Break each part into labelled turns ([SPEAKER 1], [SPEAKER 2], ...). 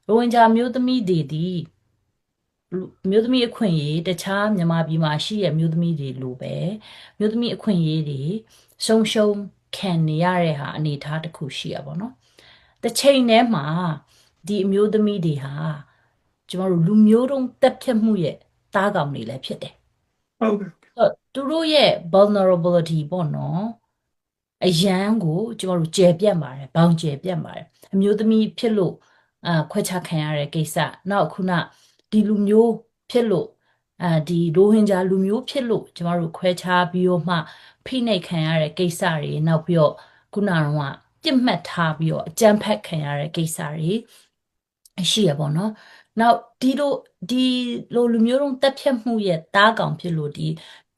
[SPEAKER 1] ရိုဝင်ဂျာမျိုးသမီးတွေဒီမျိုးသမီးအခွင့်အရေးတခြားမြန်မာပြည်မှာရှိတဲ့မျိုးသမီးတွေလိုပဲမျိုးသမီးအခွင့်အရေးတွေရှုံးခံနေရတဲ့ဟာအနေအထားတစ်ခုရှိရပါတော့။တစ်ချိန်တည်းမှာဒီအမျိုးသမီးတွေဟာကျမတို့လူမျိုးတုံးတက်ဖြတ်မှုရဲ့တားကောင်တွေလည်းဖြစ်တယ်
[SPEAKER 2] ဟုတ်ကဲ့
[SPEAKER 1] ။သူတို့ရဲ့ vulnerability ပေါ့နော်။အရန်ကိုကျမတို့ကျယ်ပြန့်ပါတယ်ဘောင်ကျယ်ပြန့်ပါတယ်အမျိုးသမီးဖြစ်လို့ခွဲခြားခံရတဲ့ကိစ္စနောက်ခုနဒီလူမျိုးဖြစ်လို့ဒီရိုဟင်ဂျာလူမျိုးဖြစ်လို့ကျမတို့ခွဲခြားပြီးတော့မှဖိနှိပ်ခံရတဲ့ကိစ္စတွေနောက်ပြီးတော့ခုနကတော့ပြစ်မှတ်ထားပြီးတော့အကြမ်းဖက်ခံရတဲ့ကိစ္စတွေရှိရပါတော့နောက်ဒီလိုလူမျိုးတုံးတက်ဖြတ်မှုရဲ့တားကောင်ဖြစ်လို့ဒီ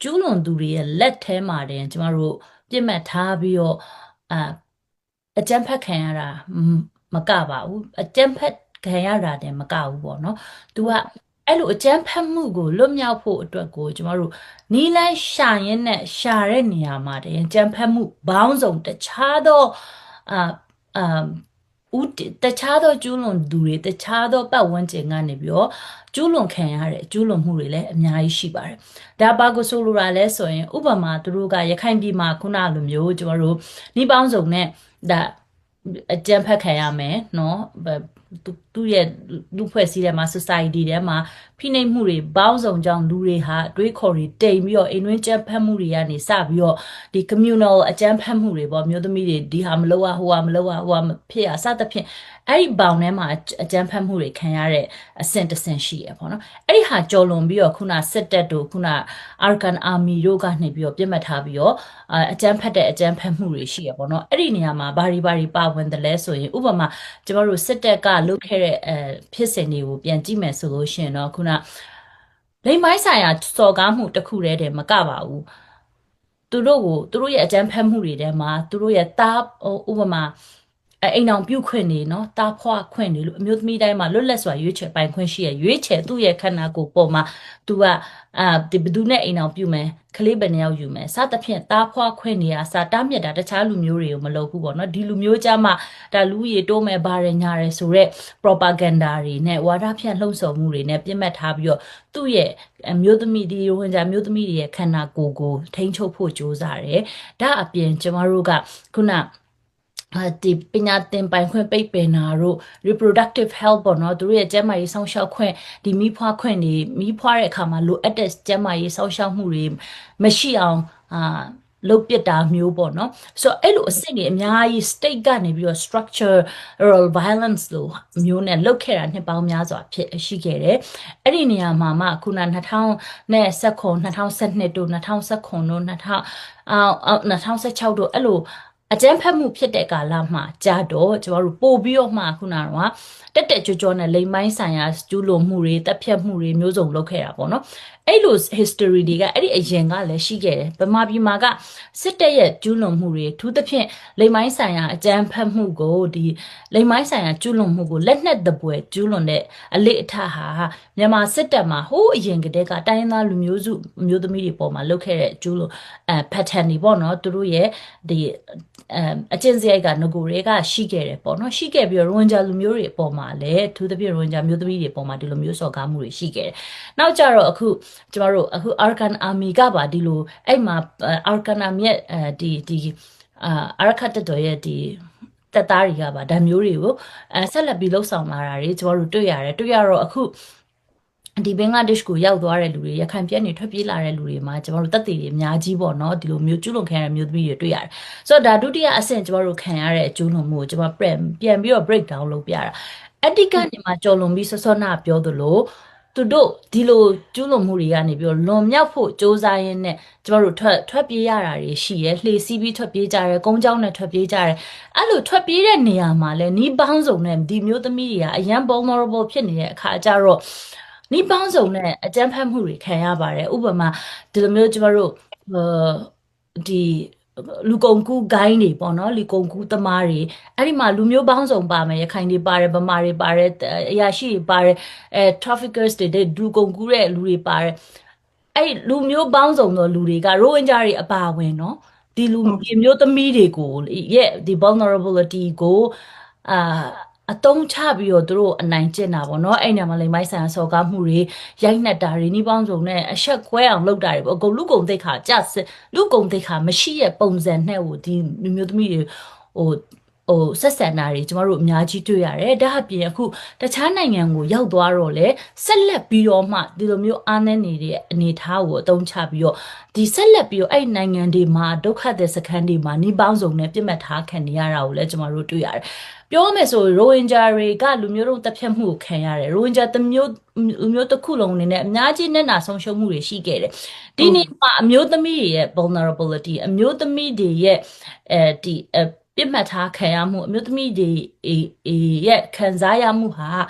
[SPEAKER 1] ကျူးလွန်သူတွေရဲ့လက်ထဲမှာတင်ကျမတို့ပြစ်မှတ်ထားပြီးတော့အာအကြမ်းဖက်ခံရတာမကပါဘူးအကြမ်းဖက်ခံရတာတင်မကဘူးပေါ့နော်။ तू ကအဲ့လိုအကြမ်းဖက်မှုကိုလွတ်မြောက်ဖို့အတွက်ကိုကျမတို့နီးလန်းရှာရင်းနဲ့ရှာတဲ့နေရာမှာတင်အကြမ်းဖက်မှုဘောင်းဆောင်တခြားသောအာအာတခြားသောကျူးလွန်သူတွေတခြားသောပတ်ဝန်းကျင်ကနေပြီးတော့ကျူးလွန်ခံရတဲ့ကျူးလွန်မှုတွေလည်းအများကြီးရှိပါတယ်။ဒါဘာကိုဆိုလိုတာလဲဆိုရင်ဥပမာသူတို့ကရခိုင်ပြည်မှာခုနလိုမျိုးကျမတို့နှီးပေါင်းစုံနဲ့ဒါအကြမ်းဖက်ခံရမယ်နော်သူ့ရဲ့လူဖွဲ့စည်းထဲမှာ society ထဲမှာဖိနှိပ်မှုတွေပေါင်းစုံကြောင့်လူတွေဟာအတွေးခေါ်တွေတိမ်ပြီးတော့အိမ်တွင်းကြမ်းဖက်မှုတွေကနေစပြီးတော့ဒီ communal အကြမ်းဖက်မှုတွေပေါ့မျိုးသမီးတွေဒီဟာမလုပ်ရဟိုဟာမလုပ်ရဟိုဟာမဖြစ်ရစသဖြင့်အဲ့ဒီဘောင်ထဲမှာအကြမ်းဖက်မှုတွေခံရတဲ့အဆင့်တစ်ဆင့်ရှိရပေါ့နော်အဲ့ဒီဟာကြော်လွန်ပြီးတော့ခုနစစ်တပ်တို့ခုန Arkan Army တို့ကနေပြီးတော့ပြစ်မှတ်ထားပြီးတော့အကြမ်းဖက်တဲ့အကြမ်းဖက်မှုတွေရှိရပေါ့နော်အဲ့ဒီနေရာမှာဘာတွေပါဝင်တယ်လဲဆိုရင်ဥပမာကျမတို့စစ်တပ်ကလုပ်ခဲ့တဲ့ဖြစ်စဉ်တွေကိုပြန်ကြည့်မယ်ဆိုလို့ရှိရင်တော့ခုနလိမ်မိုင်းဆိုင်ရာစော်ကားမှုတစ်ခုတည်းတည်းမကပါဘူးသူတို့ရဲ့အကြမ်းဖက်မှုတွေထဲမှာသူတို့ရဲ့တားဥပမာအိမ်အောင်ပြုတ်ခွင့်နေနော်တားဖွားခွင့်နေလို့အမျိုးသမီးတိုင်းမှာလွတ်လပ်စွာရွေးချယ်ပိုင်ခွင့်ရှိရရွေးချယ်သူ့ရဲ့ခန္ဓာကိုယ်ပေါ်မှာသူကဒီဘယ်သူနဲ့အိမ်အောင်ပြုတ်မယ်ကလေးဘယ်နှယောက်ယူမယ်စသဖြင့်တားဖွားခွင့်နေရစာတားမြစ်တာတခြားလူမျိုးတွေကိုမလုပ်ဘူးပေါ့နော်ဒီလူမျိုးကြမှာဒါလူရေတိုးမယ်ဘာရညာရဲဆိုတော့ propaganda တွေနဲ့ဝါဒဖြန့်လှုံ့ဆော်မှုတွေနဲ့ပြစ်မှတ်ထားပြီးတော့သူ့ရဲ့အမျိုးသမီးဒီရိုဟင်ဂျာမျိုးသမီးတွေရဲ့ခန္ဓာကိုယ်ကိုထိန်းချုပ်ဖို့ကြိုးစားတယ်။ဒါအပြင်ကျမတို့ကခုနဒီပညာသင်ပိုင်ခွင့်ပိတ်ပင်တာတို့ reproductive health ပေါ့နော်သူတို့ရဲ့ကျန်းမာရေးစောင့်ရှောက်ခွင့်ဒီမိဖွားခွင့်တွေမိဖွားတဲ့အခါမှာလိုအပ်တဲ့ကျန်းမာရေးစောင့်ရှောက်မှုတွေမရှိအောင်လုတ်ပစ်တာမျိုးပေါ့နော်ဆိုတော့အဲ့လိုအဆင့်တွေအများကြီး state ကနေပြီးတော့ structural violence လို့မျိုးနဲ့လုတ်ခဲ့တာနှစ်ပေါင်းများစွာရှိခဲ့တယ်အဲ့ဒီနေရာမှာမှခုန2019 2012တို့2019တို့2016တို့အဲ့လိုအကြမ်းဖက်မှုဖြစ်တဲ့ကာလမှာကြာတော့ကျမတို့ပို့ပြီးတော့မှခုနကတက်ကြွကြွနဲ့လိမ်မိုင်းဆိုင်ရာကျူးလွန်မှုတွေတပ်ဖြတ်မှုတွေမျိုးစုံလုပ်ခဲ့တာပေါ့နော်အဲ့လို history တွေကအဲ့ဒီအရင်ကလည်းရှိခဲ့တယ်ဗမာပြည်မှာကစစ်တပ်ရဲ့ကျူးလွန်မှုတွေထူးသဖြင့်လိမ်မိုင်းဆိုင်ရာအကြမ်းဖက်မှုကိုဒီလိမ်မိုင်းဆိုင်ရာကျူးလွန်မှုကိုလက်နက်တပွဲကျူးလွန်တဲ့အလေအထဟာမြန်မာစစ်တပ်မှာဟိုးအရင်ကတည်းကတိုင်းရင်းသားလူမျိုးစုမျိုးသမီးတွေပေါ်မှာလုပ်ခဲ့တဲ့ကျူးလွန်pattern တွေပေါ့နော်သူတို့ရဲ့ဒီအကျင့်စရိုက်ကငကိုတွေကရှိခဲ့တယ်ပေါ့နော်ရှိခဲ့ပြီးတော့ရိုဟင်ဂျာလူမျိုးတွေအပေါ်မှာလည်းသူသဖြင့်ရိုဟင်ဂျာမျိုးသမီးတွေအပေါ်မှာဒီလိုမျိုးစော်ကားမှုတွေရှိခဲ့တယ်နောက်ကြတော့အခုကျမတို့အခု Arkan Army ကပါဒီလိုအဲ့မှာ Arkan Army ရဲ့ဒီအာရခတ်တပ်တော်ရဲ့ဒီတပ်သားတွေကပါဒါမျိုးတွေကိုဆက်လက်ပြီးလှုပ်ဆောင်လာတာတွေကျမတို့တွေ့ရတယ်တွေ့ရတော့အခုဒီဘင်္ဂလားဒေ့ရှ်ကိုရောက်သွားတဲ့လူတွေရခိုင်ပြည်နယ်ထွက်ပြေးလာတဲ့လူတွေမှာကျမတို့တပ်တွေအများကြီးပေါ့နော်ဒီလိုမျိုးကျူးလွန်ခံရတဲ့မျိုးသမီးတွေတွေ့ရတယ်ဆိုတော့ဒါဒုတိယအဆင့်ကျမတို့ခံရတဲ့ကျူးလွန်မှုကိုကျမပြန်ပြီးတော့ break down လုပ်ပြတာအတ္တိကနေမှကြော်လွန်ပြီးစောနာပြောသလိုသူတို့ဒီလိုကျူးလွန်မှုတွေကနေပြီးတော့လွန်မြောက်ဖို့စ조사ရင်းနဲ့ကျမတို့ထွက်ပြေးရတာတွေရှိရဲလှေစီးပြီးထွက်ပြေးကြရဲကုန်းချောင်းနဲ့ထွက်ပြေးကြရဲအဲ့လိုထွက်ပြေးတဲ့နေရာမှာလဲနီးပေါင်းစုံနဲ့ဒီမျိုးသမီးတွေကအရန် vulnerable ဖြစ်နေတဲ့အခါကျတော့နီးပေါင်းစုံနဲ့အကြမ်းဖက်မှုတွေခံရပါတယ်ဥပမာဒီလိုမျိုးကျမတို့ဒီလူကုန်ကူးဂိုင်းတွေပေါ့နော်လူကုန်ကူးသမားတွေအဲ့ဒီမှာလူမျိုးပေါင်းစုံပါမယ်ရခိုင်တွေပါတယ်ဗမာတွေပါတယ်အရာရှိတွေပါတယ်traffickers တွေလူကုန်ကူးတဲ့လူတွေပါတယ်အဲ့လူမျိုးပေါင်းစုံသောလူတွေကရိုဟင်ဂျာတွေအပါအဝင်နော်ဒီလူ
[SPEAKER 2] ဟုတ်
[SPEAKER 1] မျိုးသမီးတွေကိုရဲ့ဒီ vulnerability ကိုအာ အတုံးချပြီးတော့သူတို့အနိုင်ကျင့်တာပေါ့နော်အဲ့ညမှာလိမ်မိုက်ဆန်ဆော်ကားမှုတွေရိုက်နှက်တာတွေနှီးပေါင်းစုံနဲ့အဆက်ခွဲအောင်လုပ်တာတွေပေါ့အကုန်လူကုန်သိက္ခာကြလူကုန်သိက္ခာမရှိရဲ့ပုံစံနဲ့ဟိုဒီမျိုးသမီးတွေဟိုဆက်ဆံတာတွေကျမတို့အများကြီးတွေ့ရတယ်ဒါအပြင်အခုတခြားနိုင်ငံကိုရောက်သွားတော့လေဆက်လက်ပြီးတော့မှဒီလိုမျိုးအားနည်းနေတဲ့အနေအထားကိုအသုံးချပြီးတော့ဒီဆက်လက်ပြီးတော့အဲ့နိုင်ငံတွေမှာဒုက္ခသည်စခန်းတွေမှာနှီးပေါင်းစုံနဲ့ပြစ်မှတ်ထားခံနေရတာကိုလည်းကျမတို့တွေ့ရတယ်ပြောမယ်ဆိုရိုဟင်ဂျာတွေကလူမျိုးတုံးတပ်ဖြတ်မှုကိုခံရတယ်ရိုဟင်ဂျာတစ်မျိုးတစ်ခုလုံးအနေနဲ့အများကြီးနဲ့နာဆုံးရှုံးမှုတွေရှိခဲ့တယ်ဒီနေ့မှာအမျိုးသမီးတွေရဲ့ vulnerability အမျိုးသမီးတွေရဲ့ဒီပြစ်မှတ်ထားခံရမှုအမျိုးသမီးတွေရဲ့ခံစားရမှုဟာ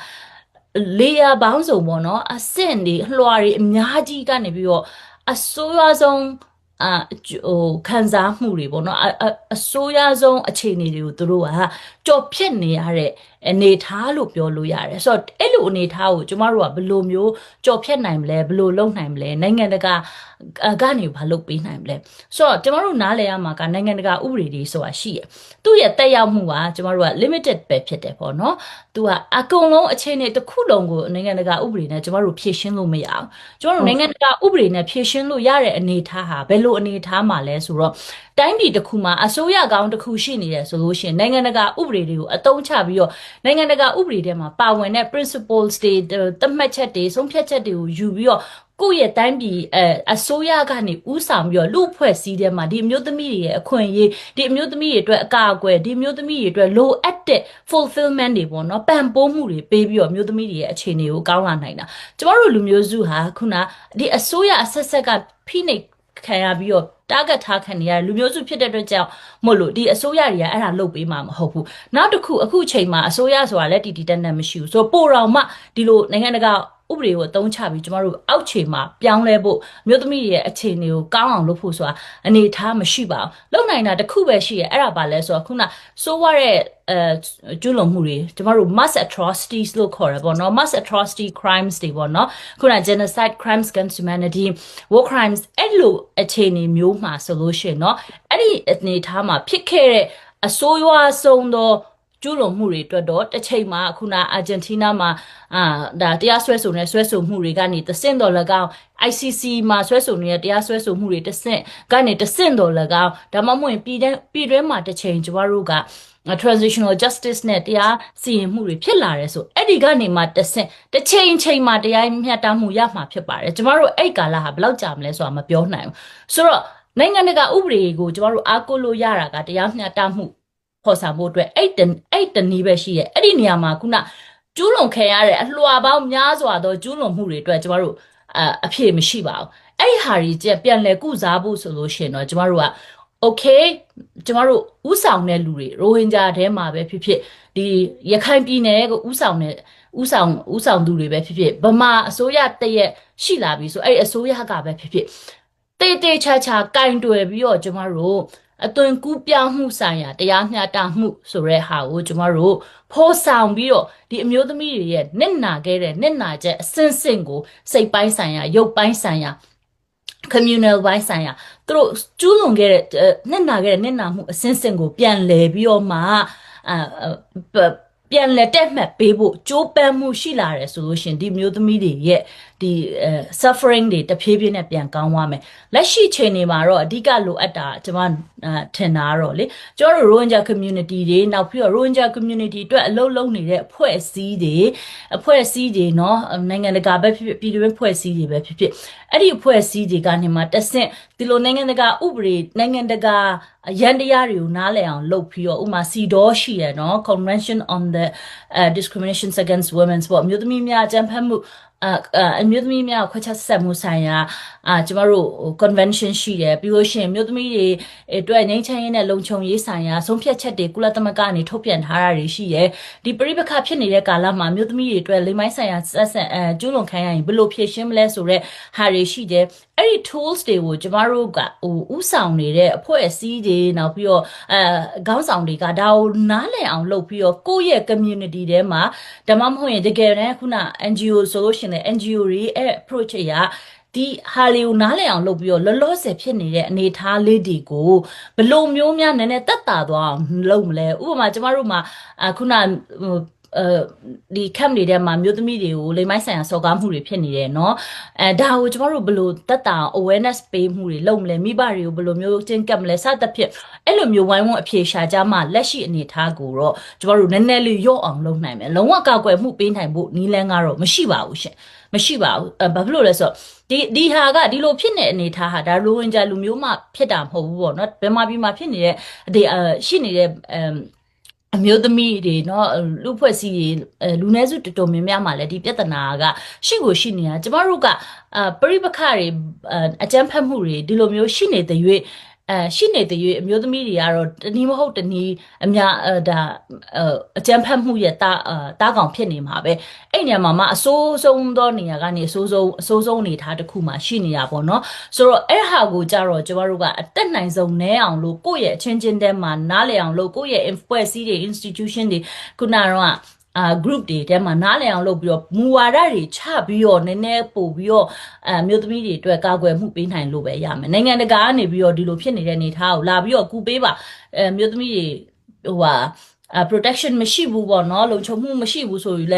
[SPEAKER 1] လေယာပေါင်းစုံပေါ့နော်အဆင့်တွေလွှာတွေအများကြီးကနေပြီးတော့အဆိုးရွားဆုံးခံစားမှုတွေပေါ့နော်အဆိုးရွားဆုံးအခြေအနေတွေကိုသူတို့ကကြော်ဖြစ်နေရတဲ့အနေထားလို့ပြောလို့ရတယ်ဆိုတော့အဲ့လိုအနေထားကိုကျမတို့ကဘယ်လိုမျိုးကြော်ဖြတ်နိုင်မလဲဘယ်လိုလုပ်နိုင်မလဲနိုင်ငံတကာကနေဘာလုပ်ပေးနိုင်မလဲဆိုတော့ကျမတို့နားလည်ရမှာကနိုင်ငံတကာဥပဒေတွေဆိုတာရှိရသူ့ရဲ့တက်ရောက်မှုကကျမတို့က limited ပဲဖြစ်တယ်ပေါ့နော်သူကအကုန်လုံးအခြေအနေတစ်ခုလုံးကိုနိုင်ငံတကာဥပဒေနဲ့ကျမတို့ဖြည့်ရှင်းလို့မရအောင်ကျမတို့နိုင်ငံတကာဥပဒေနဲ့ဖြည့်ရှင်းလို့ရတဲ့အနေထားဟာဘယ်လိုအနေထားမှာလဲဆိုတော့တိုင်းပြည်တစ်ခုမှာအစိုးရကောင်းတစ်ခုရှိနေတယ်ဆိုလို့ရှိရင်နိုင်ငံတကာဥပဒေတွေကိုအသုံးချပြီးတော့နိုင်ငံတကာဥပဒေထဲမှာပါဝင်တဲ့ principles တွေသတ်မှတ်ချက်တွေဆုံးဖြတ်ချက်တွေကိုယူပြီးတော့ကိုယ့်ရဲ့တိုင်းပြည်အစိုးရကနေဥဆောင်ပြီးတော့လူဖွဲ့စည်းတဲ့မှာဒီအမျိုးသမီးတွေရဲ့အခွင့်အရေးဒီအမျိုးသမီးတွေအတွက်အကာအကွယ်ဒီအမျိုးသမီးတွေအတွက်လိုအပ်တဲ့ fulfillment တွေပေါ့နော်ပံ့ပိုးမှုတွေပေးပြီးတော့အမျိုးသမီးတွေရဲ့အခြေအနေကိုကောင်းလာနိုင်တာကျမတို့လူမျိုးစုဟာခုနဒီအစိုးရအဆက်ဆက်ကဖိနှိပ်ခံရပြီးတော့ target ထားခံနေရလူမျိုးစုဖြစ်တဲ့အတွက်ကြောင့်မို့လို့ဒီအစိုးရတွေကအဲ့ဒါလုပ်ပေးမှာမဟုတ်ဘူးနောက်တစ်ခုအခုချိန်မှာအစိုးရဆိုတာလည်းတီတက်နဲ့မရှိဘူးဆိုတော့ပိုတော်မှဒီလိုနိုင်ငံတကာဥပဒေကိုအသုံးချပြီးကျမတို့အောက်ခြေမှာပြောင်းလဲဖို့မြို့သမီးရဲ့အခြေအနေကိုကောင်းအောင်လုပ်ဖို့ဆိုတာအနေထားမရှိပါဘူးလုပ်နိုင်တာတစ်ခုပဲရှိရဲ့အဲ့ဒါပါလဲဆိုတော့ခုနစိုးရတဲ့ကျူးလွန်မှုတွေကျမတို့ mass atrocities လို့ခေါ်ရပေါ့နော် mass atrocity crimes တွေပေါ့နော်ခုန genocide crimes against humanity war crimes အဲ့လိုအခြေအနေမျိုးမှာဆိုလို့ရှိရင်เนาะအဲ့ဒီအနေထားမှာဖြစ်ခဲ့တဲ့အဆိုးရွားဆုံးသောကျူးလွန်မှုတွေအတွက်တော့တစ်ချိန်မှာခုနအာဂျင်တီးနားမှာဒါတရားစွဲဆိုနေဆွဲဆိုမှုတွေကနေတဆင့်တော်၎င်း ICC မှာဆွဲဆိုနေတဲ့တရားစွဲဆိုမှုတွေတဆင့်ကနေတဆင့်တော်၎င်းဒါမှမဟုတ်ပြည်တွင်းမှာတစ်ချိန်ကျမတို့ကtransitional justice နဲ့တရားစီရင်မှုတွေဖြစ်လာတယ်ဆိုအဲ့ဒီကနေမှတစ်ချိန်မှာတရားမျှတမှုရမှာဖြစ်ပါတယ်ကျမတို့အဲ့ကာလဟာဘယ်လောက်ကြာမလဲဆိုတာမပြောနိုင်ဘူးဆိုတော့နိုင်ငံတကာဥပဒေကိုကျမတို့အားကိုးလို့ရတာကတရားမျှတမှုဖော်ဆောင်ဖို့အတွက်အဲ့တနည်းပဲရှိရဲ့အဲ့ဒီနေရာမှာခုနကျူးလွန်ခံရတဲ့အလွှာပေါင်းများစွာသောကျူးလွန်မှုတွေအတွက်ကျမတို့အဖြေမရှိပါဘူးအဲ့ဒီဟာကြီးပြန်လဲကုစားဖို့ဆိုလို့ရှိရင်တော့ကျမတို့ကokay ကျမတို့ဥဆောင်တဲ့လူတွေရိုဟင်ဂျာထဲမှာပဲဖြစ်ဖြစ်ဒီရခိုင်ပြည်နယ်ကိုဥဆောင်သူတွေပဲဖြစ်ဖြစ်ဗမာအစိုးရတရက်ရှိလာပြီဆိုအဲ့အစိုးရကပဲဖြစ်ဖြစ်တေချာကင်တွယ်ပြီးတော့ကျမတို့အသွင်ကူးပြောင်းမှုဆိုင်ရာတရားမျှတမှုဆိုတဲ့ဟာကိုကျမတို့ဖော်ဆောင်ပြီးတော့ဒီအမျိုးသမီးတွေရဲ့နစ်နာခဲ့တဲ့နစ်နာချက်အစင်းစင်းကိုစိတ်ပိုင်းဆိုင်ရာရုပ်ပိုင်းဆိုင်ရာcommunal ဘိုင်းဆိုင်ရာသူတို့ကျူးလွန်ခဲ့တဲ့နစ်နာမှုအစင်းစင်ကိုပြန်လဲပြီးတော့မှပြန်လဲတက်မှတ်ပေးဖို့ကြိုးပမ်းမှုရှိလာတယ်ဆိုလို့ရှင်ဒီမျိုးသမီးတွေရဲ့ဒီ suffering တွေတဖြည်းဖြည်းနဲ့ပြန်ကောင်းသွားမယ်လက်ရှိချိန်တွေမှာတော့အဓိကလိုအပ်တာကျွန်မထင်တာတော့လေကျွန်တော်တို့ Rohingya community တွေနောက်ပြီးတော့ Rohingya community အတွက်အလုပ်လုပ်နေတဲ့အဖွဲ့အစည်းတွေเนาะနိုင်ငံတကာပဲဖြစ်ဖြစ်ပြည်တွင်းအဖွဲ့အစည်းတွေပဲဖြစ်ဖြစ်အဲ့ဒီအဖွဲ့အစည်းတွေကနေမှတဆင့်ဒီလိုနိုင်ငံတကာဥပဒေနိုင်ငံတကာရန်တရားတွေကိုနားလည်အောင်လုပ်ပြီးတော့ဥမာ CEDAW ရှိရเนาะ Convention on the Discrimination Against Women ပေါ့အမျိုးသမီးများအကြမ်းဖက်မှုအမျိုးသမီးများခွဲခြားဆက်မှုဆိုင်ရာကျမတို့ convention ရှိတယ်ပြီးလို့ရှိရင်မျိုးသမီးတွေအတွက်ငြိမ်းချမ်းရေးနဲ့လုံခြုံရေးဆိုင်ရာဆုံးဖြတ်ချက်တွေကုလသမဂ္ဂကနေထုတ်ပြန်ထားတာတွေရှိတယ်ဒီပြိပခါဖြစ်နေတဲ့ကာလမှာမျိုးသမီးတွေအတွက်လိမ်မိုင်းဆိုင်ရာကျူးလွန်ခံရရင်ဘယ်လိုဖြေရှင်းမလဲဆိုတော့ဟာတွေရှိတယ်အဲ့ဒီ tools တွေကိုကျမတို့ကဥဆောင်နေတဲ့အဖွဲ့အစည်းတွေနောက်ပြီးတော့ခေါင်းဆောင်တွေကဒါကိုနားလည်အောင်လုပ်ပြီးတော့ကိုယ့်ရဲ့ community ထဲမှာဒါမှမဟုတ်ရင်တကယ်တမ်းခုန NGO ဆိုလို့ရှိရင် NGO တွေအဲ့ approach ရဒီဟာလေးကိုနားလည်အောင်လုပ်ပြီးတော့လောလောဆယ်ဖြစ်နေတဲ့အနေအထားလေးတွေကိုဘလို့မျိုးများနည်းနည်းတက်တာသွားအောင်လုပ်မလဲဥပမာကျမတို့မှာခုန ဒီ camp တွေထဲမှာမျိုးသမီးတွေကိုလိမ်မိုင်းဆိုင်ရာစော်ကားမှုတွေဖြစ်နေတယ်เนาะဒါကိုကျမတို့ဘယ်လိုတက်တာ awareness ပေးမှုတွေလုပ်မလဲမိဘတွေကိုဘယ်လိုမျိုးကျင့်ကပ်မလဲစသဖြင့်အဲ့လိုမျိုးဝိုင်းဝန်းအဖြေရှာကြမှလက်ရှိအနေထားကိုတော့ကျမတို့နည်းနည်းလေးရော့အောင်လုပ်နိုင်မယ်လုံးဝကောက်ွယ်မှုပေးနိုင်ဖို့နီးလန်းကတော့မရှိပါဘူးရှင်မရှိပါဘူးဘာဖြစ်လို့လဲဆိုတော့ဒီဟာကဒီလိုဖြစ်နေအနေထားဟာဒါရိုဝင်ဂျာလူမျိုးမှဖြစ်တာမဟုတ်ဘူးပေါ့နော်ဘယ်မှာပြီးမှဖြစ်နေတဲ့ရှိနေတဲ့အမျိုးသမီးတွေเนาะလူဖွဲ့စည်းတွေလူနည်းစုတော်တော်များများမှာလည်းဒီပြဿနာကရှိကိုရှိနေတာကျမတို့ကပရိပခတွေအကြမ်းဖက်မှုတွေဒီလိုမျိုးရှိနေတဲ့၍ရှိနေတဲ့၍အမျိုးသမီးတွေကတော့တနည်းမဟုတ်တနည်းအများဒါအကြမ်းဖက်မှုရဲ့တားကောင်ဖြစ်နေမှာပဲအဲ့နေရာမှာမှအဆိုးဆုံးသောနေရာကနေအဆိုးဆုံးအနေထားတစ်ခုမှရှိနေတာပေါ့နော်ဆိုတော့အဲ့ဟာကိုကြတော့ကျမတို့ကအတက်နိုင်ဆုံးနဲအောင်လို့ကိုယ့်ရဲ့အချင်းချင်းတဲမှာနားလည်အောင်လို့ကိုယ့်ရဲ့ influence တွေ institution တွေခုနကတော့group တွေတဲမှာနားလည်အောင်လုပ်ပြီးတော့မူဝါဒတွေချပြီးတော့နည်းနည်းပို့ပြီးတော့မြို့သမီးတွေအတွက်ကာကွယ်မှုပေးနိုင်လို့ပဲရမယ်နိုင်ငံတကာကနေပြီးတော့ဒီလိုဖြစ်နေတဲ့အနေအထားကိုလာပြီးတော့ကူပေးပါမြို့သမီးတွေprotection မရှိဘူးပေါ့နော်လုံခြုံမှုမရှိဘူးဆိုရင်